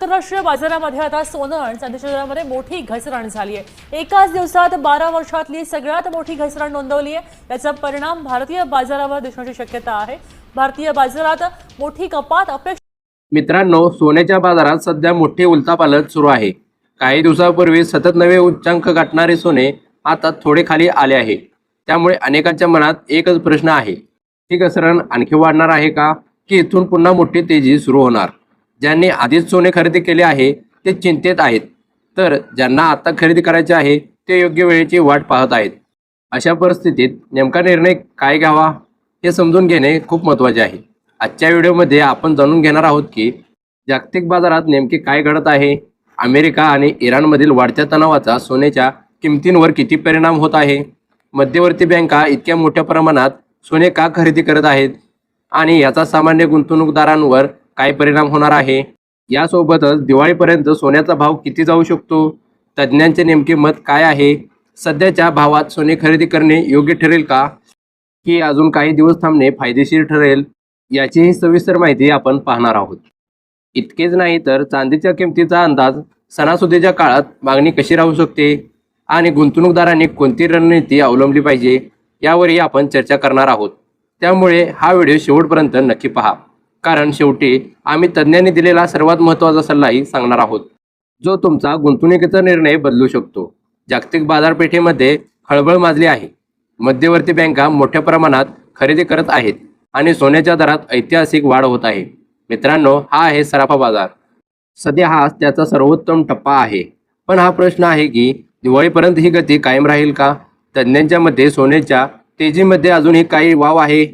आंतरराष्ट्रीय बाजारामध्ये आता सोनं आणि चांदीच्या दरामध्ये मोठी घसरण झाली आहे। एकाच दिवसात 12 वर्षातली सगळ्यात मोठी घसरण नोंदवली आहे। याचा परिणाम भारतीय बाजारावर दिसण्याची शक्यता आहे। भारतीय बाजारात मोठी कपात अपेक्षित। मित्रांनो, सोन्याच्या बाजारात सध्या मोठी उलथापालट सुरू आहे। काही दिवसांपूर्वी सतत नवे उच्चांक गाठणारे सोने आता थोडे खाली आले आहे। त्यामुळे अनेकांच्या मनात एकच प्रश्न आहे, ही घसरण आणखी वाढणार आहे का, की इथून पुन्हा मोठी तेजी सुरू होणार? ज्यांनी आधीच सोने खरेदी केले आहे ते चिंतेत आहेत, तर ज्यांना आता खरेदी करायचे आहे ते योग्य वेळेची वाट पाहत आहेत। अशा परिस्थितीत नेमका निर्णय काय घ्यावा हे समजून घेणे खूप महत्त्वाचे आहे। आजच्या व्हिडिओमध्ये आपण जाणून घेणार आहोत की जागतिक बाजारात नेमके काय घडत आहे, अमेरिका आणि इराणमधील वाढत्या तणावाचा सोन्याच्या किमतींवर किती परिणाम होत आहे, मध्यवर्ती बँका इतक्या मोठ्या प्रमाणात सोने का खरेदी करत आहेत आणि याचा सामान्य गुंतवणूकदारांवर काय परिणाम होणार आहे। यासोबतच दिवाळीपर्यंत सोन्याचा भाव किती जाऊ शकतो, तज्ज्ञांचे नेमके मत काय आहे, सध्याच्या भावात सोने खरेदी करणे योग्य ठरेल का, की अजून काही दिवस थांबणे फायदेशीर ठरेल, याचीही सविस्तर माहिती आपण पाहणार आहोत। इतकेच नाही तर चांदीच्या किमतीचा अंदाज, सणासुदीच्या काळात मागणी कशी राहू शकते आणि गुंतवणूकदारांनी कोणती रणनीती अवलंबली पाहिजे यावरही आपण चर्चा करणार आहोत। त्यामुळे हा व्हिडिओ शेवटपर्यंत नक्की पहा, कारण शेवटी आम्ही तज्ज्ञांनी दिलेला सर्वात महत्त्वाचा सल्लाही सांगणार आहोत, जो तुमचा गुंतवणुकीचा निर्णय बदलू शकतो। जागतिक बाजारपेठेमध्ये खळबळ माजली आहे। मध्यवर्ती बँका मोठ्या प्रमाणात खरेदी करत आहेत आणि सोन्याच्या दरात ऐतिहासिक वाढ होत आहे। मित्रांनो, हा आहे सराफा बाजार। सध्या हा त्याचा सर्वोत्तम टप्पा आहे, पण हा प्रश्न आहे की दिवाळीपर्यंत ही गती कायम राहील का? तज्ज्ञांच्या मते सोन्याच्या तेजीमध्ये अजूनही काही वाव आहे।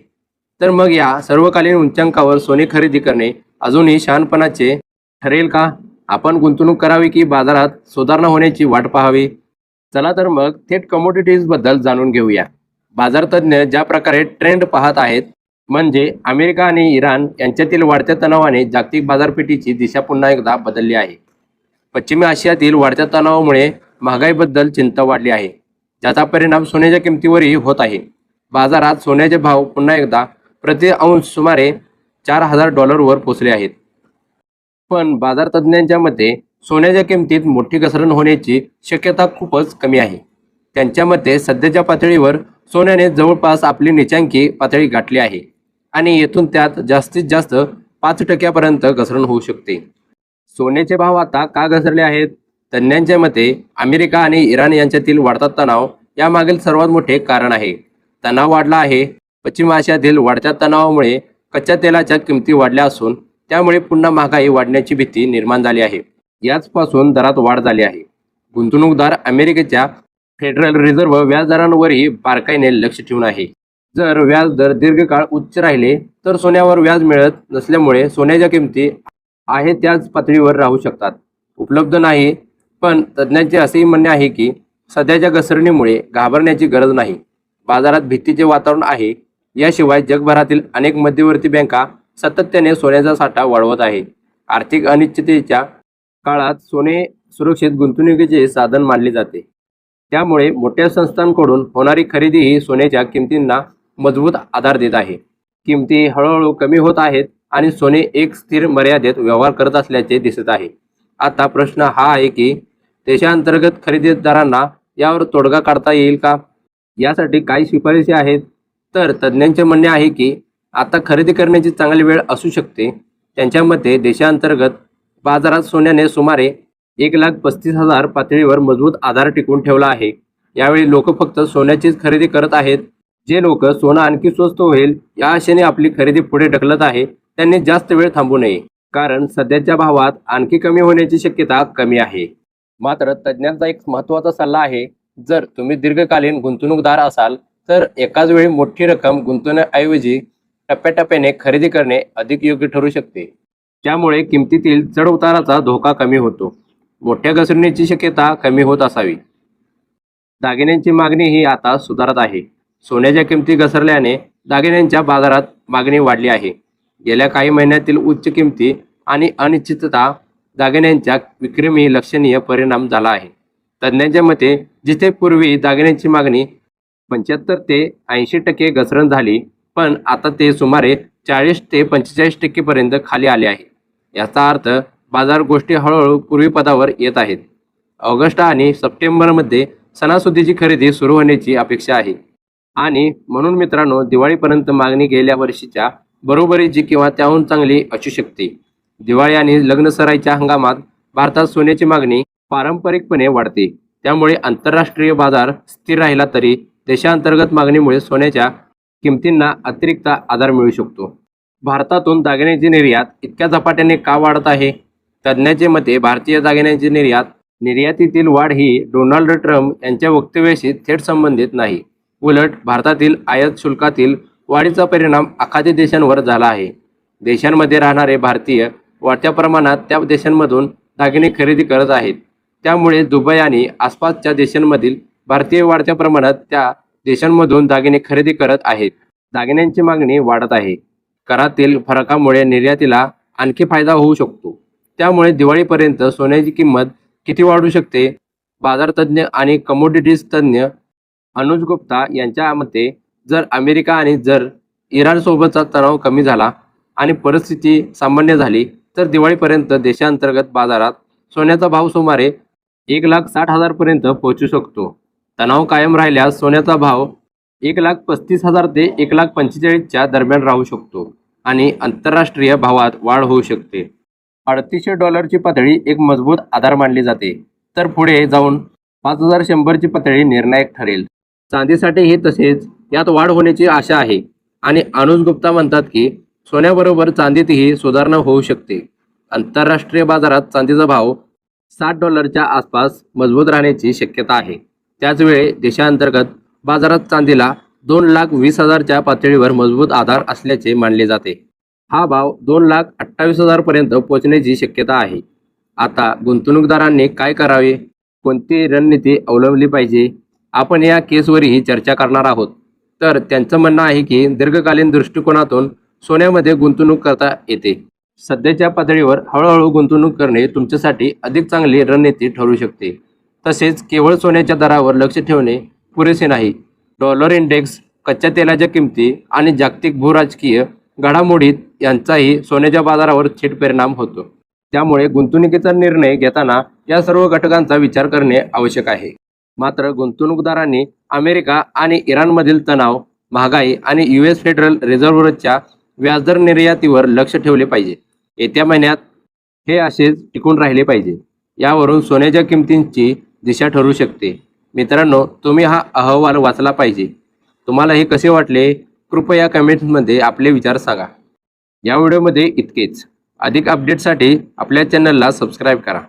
तर मग या सर्वकालीन उच्चांकावर सोने खरेदी करणे अजूनही शहाणपणाचे ठरेल का? आपण गुंतवणूक करावी की बाजारात सुधारणा होण्याची वाट पाहावी? चला तर मग थेट कमोडिटीजबद्दल जाणून घेऊया। बाजार तज्ज्ञ ज्या प्रकारे ट्रेंड पाहत आहेत, म्हणजे अमेरिका आणि इराण यांच्यातील वाढत्या तणावाने जागतिक बाजारपेठेची दिशा पुन्हा एकदा बदलली आहे। पश्चिमी आशियातील वाढत्या तणावामुळे महागाईबद्दल चिंता वाढली आहे, ज्याचा परिणाम सोन्याच्या किमतीवरही होत आहे। बाजारात सोन्याचे भाव पुन्हा एकदा प्रति अंश सुमारे $4,000 पोहोचले आहेत। पण बाजार तज्ज्ञांच्या मते सोन्याच्या किमतीत मोठी घसरण होण्याची शक्यता खूपच कमी आहे। त्यांच्या मते सध्याच्या पातळीवर सोन्याने जवळपास आपली निच्चांकी पातळी गाठली आहे आणि येथून त्यात जास्तीत जास्त 5% घसरण होऊ शकते। सोन्याचे भाव आता का घसरले आहेत? तज्ज्ञांच्या मते अमेरिका आणि इराण यांच्यातील वाढता तणाव यामागील सर्वात मोठे कारण आहे। तणाव वाढला आहे। पश्चिम आशियातील वाढत्या तणावामुळे कच्च्या तेलाच्या किमती वाढल्या असून त्यामुळे पुन्हा महागाई वाढण्याची भीती निर्माण झाली आहे। याचपासून दरात वाढ झाली आहे। गुंतवणूकदार अमेरिकेच्या फेडरल रिझर्व्ह व्याजदरांवरही बारकाईने लक्ष ठेवून आहे। जर व्याजदर दीर्घकाळ उच्च राहिले तर सोन्यावर व्याज मिळत नसल्यामुळे सोन्याच्या किमती आहे त्याच पातळीवर राहू शकतात, उपलब्ध नाही। पण तज्ज्ञांचे असेही म्हणणे आहे की सध्याच्या घसरणीमुळे घाबरण्याची गरज नाही, बाजारात भीतीचे वातावरण आहे। याशिवाय जगभरातील अनेक मध्यवर्ती बँका सातत्याने सोन्याचा साठा वाढवत आहेत। आर्थिक अनिश्चिततेच्या काळात सोने सुरक्षित गुंतवणुकीचे साधन मानले जाते, त्यामुळे मोठ्या संस्थांकडून होणारी खरेदी ही सोन्याच्या किमतींना मजबूत आधार देत आहे। किमती हळूहळू कमी होत आहेत आणि सोने एक स्थिर मर्यादेत व्यवहार करत असल्याचे दिसत आहे। आता प्रश्न हा आहे की देशांतर्गत खरेदीदारांना यावर तोडगा काढता येईल का? यासाठी काही शिफारसी आहेत। तर तज्ज्ञांचे म्हणणे आहे की आता खरेदी करण्याची चांगली वेळ असू शकते। त्यांच्या मते देशांतर्गत बाजारात सोन्याने सुमारे 1,35,000 पातळीवर मजबूत आधार टिकवून ठेवला आहे। यावेळी लोक फक्त सोन्याचीच खरेदी करत आहेत। जे लोक सोनं आणखी स्वस्त होईल या आशेने आपली खरेदी पुढे ढकलत आहे, त्यांनी जास्त वेळ थांबू नये, कारण सध्याच्या भावात आणखी कमी होण्याची शक्यता कमी आहे। मात्र तज्ज्ञांचा एक महत्त्वाचा सल्ला आहे, जर तुम्ही दीर्घकालीन गुंतवणूकदार असाल तर एकाच वेळी मोठी रक्कम गुंतवण्याऐवजी टप्प्याटप्प्याने खरेदी करणे अधिक योग्य ठरू शकते। त्यामुळे किमतीतील चढउताराचा धोका कमी होतो, मोठ्या घसरणीची शक्यता कमी होत असावी। दागिन्यांची मागणी ही आता सुधारत आहे। सोन्याच्या किमती घसरल्याने दागिन्यांच्या बाजारात मागणी वाढली आहे। गेल्या काही महिन्यातील उच्च किमती आणि अनिश्चितता दागिन्यांच्या विक्रीही लक्षणीय परिणाम झाला आहे। तज्ज्ञांच्या मते जिथे पूर्वी दागिन्यांची मागणी 75 ते 80% घसरण झाली, पण आता ते सुमारे 40 ते 45% पर्यंत खाली आले आहे। याचा अर्थ बाजार गोष्टी हळूहळू पूर्वीपदावर येत आहेत. ऑगस्ट आणि सप्टेंबरमध्ये सणासुदीची खरेदी सुरू होण्याची अपेक्षा आहे आणि म्हणून मित्रांनो, दिवाळीपर्यंत मागणी गेल्या वर्षीच्या बरोबरीची किंवा त्याहून चांगली असू शकते. दिवाळी आणि लग्नसराईच्या हंगामात भारतात सोन्याची मागणी पारंपरिकपणे वाढते. त्यामुळे आंतरराष्ट्रीय बाजार स्थिर राहिला तरी देशांतर्गत मागणीमुळे सोन्याच्या किमतींना अतिरिक्त आधार मिळू शकतो. भारतातून दागिन्यांची निर्यात इतक्या झपाट्याने का वाढत आहे? तज्ज्ञांच्या मते भारतीय दागिन्यांची निर्यातीतील वाढ ही डोनाल्ड ट्रम्प यांच्या वक्तव्याशी थेट संबंधित नाही. उलट भारतातील आयात शुल्कातील वाढीचा परिणाम आखाती देशांवर झाला आहे. देशांमध्ये राहणारे भारतीय वाढत्या प्रमाणात त्या देशांमधून दागिने खरेदी करत आहेत. त्यामुळे दुबई आणि आसपासच्या देशांमधील भारतीय वाढत्या प्रमाणात त्या देशांमधून दागिने खरेदी करत आहेत. दागिन्यांची मागणी वाढत आहे. करातील फरकामुळे निर्यातीला आणखी फायदा होऊ शकतो. त्यामुळे दिवाळीपर्यंत सोन्याची किंमत किती वाढू शकते? बाजार तज्ज्ञ आणि कमोडिटीज तज्ज्ञ अनुज गुप्ता यांच्या मते जर अमेरिका आणि जर इराणसोबतचा तणाव कमी झाला आणि परिस्थिती सामान्य झाली तर दिवाळीपर्यंत देशांतर्गत बाजारात सोन्याचा भाव सुमारे 1,60,000 पर्यंत पोहोचू शकतो. तणाव कायम राहिल्यास सोन्याचा भाव 1,35,000 ते 1,45,000 दरम्यान राहू शकतो आणि आंतरराष्ट्रीय भावात वाढ होऊ शकते. $3,800 पातळी एक मजबूत आधार मानली जाते, तर पुढे जाऊन 5,100 पातळी निर्णायक ठरेल. चांदीसाठीही तसेच यात वाढ होण्याची आशा आहे आणि अनुज गुप्ता म्हणतात की सोन्याबरोबर चांदीतही सुधारणा होऊ शकते. आंतरराष्ट्रीय बाजारात चांदीचा भाव $60 आसपास मजबूत राहण्याची शक्यता आहे. त्याचवेळी देशांतर्गत बाजारात चांदीला 2,20,000 पातळीवर मजबूत आधार असल्याचे मानले जाते. हा भाव 2,28,000 पर्यंत पोहोचण्याची शक्यता आहे. आता गुंतवणूकदारांनी काय करावे? कोणती रणनीती अवलंबली पाहिजे? आपण या केसवरही चर्चा करणार आहोत. तर त्यांचं म्हणणं आहे की दीर्घकालीन दृष्टिकोनातून सोन्यामध्ये गुंतवणूक करता येते. सध्याच्या पातळीवर हळूहळू गुंतवणूक करणे तुमच्यासाठी अधिक चांगली रणनीती ठरू शकते. तसेच केवळ सोन्याच्या दरावर लक्ष ठेवणे पुरेसे नाही. डॉलर इंडेक्स, कच्च्या तेलाच्या किमती आणि जागतिक भूराजकीय घडामोडीत यांचाही सोन्याच्या बाजारावर थेट परिणाम होतो. त्यामुळे गुंतवणुकीचा निर्णय घेताना या सर्व घटकांचा विचार करणे आवश्यक आहे. मात्र गुंतवणूकदारांनी अमेरिका आणि इराणमधील तणाव, महागाई आणि US फेडरल रिझर्व्हच्या व्याजदर निर्यातीवर लक्ष ठेवले पाहिजे. येत्या महिन्यात हे असेच टिकून राहिले पाहिजे. यावरून सोन्याच्या किमतींची दिशा ठरू शकते. मित्रांनो, तुम्ही हा अहवाल वाचला पाहिजे. तुम्हाला हे कसे वाटले? कृपया कमेंट्समध्ये आपले विचार सांगा. या व्हिडिओमध्ये इतकेच. अधिक अपडेटसाठी आपल्या चॅनलला सबस्क्राईब करा.